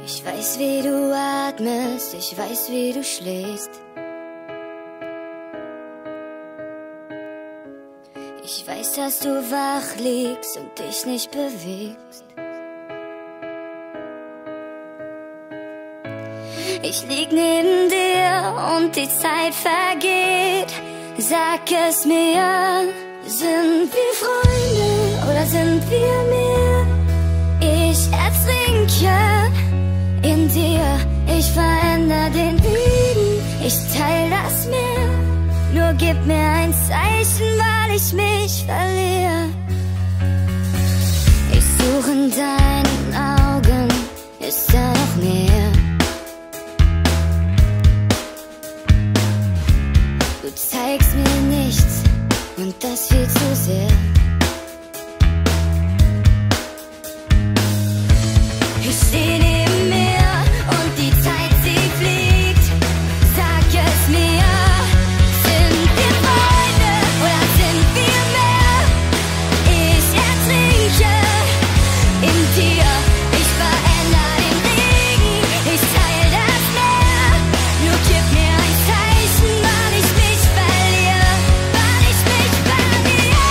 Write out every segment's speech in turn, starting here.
Ich weiß, wie du atmest, ich weiß, wie du schläfst. Ich weiß, dass du wach liegst und dich nicht bewegst. Ich lieg neben dir und die Zeit vergeht. Sag es mir, sind wir Freunde oder sind wir mehr? Ich ertrinke in dir, ich veränder den Regen, ich teil das Meer. Nur gib mir ein Zeichen, weil ich mich verliere. Ich suche in deinen Augen, ist da noch mehr? Du zeigst mir nichts und das viel zu sehr. Ich steh neben mir und die Zeit, sie fliegt. Sag es mir, sind wir Freunde oder sind wir mehr? Ich ertrinke in dir, ich veränder den Regen, ich teil das Meer. Nur gib mir ein Zeichen, weil ich mich verliere, weil ich mich verliere.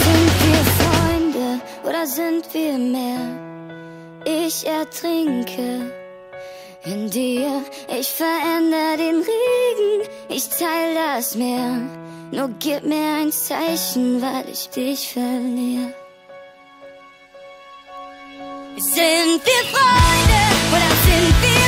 Sind wir Freunde oder sind wir mehr? Ich ertrinke in dir, ich veränder den Regen, ich teil das Meer. Nur gib mir ein Zeichen, weil ich dich verliere. Sind wir Freunde oder sind wir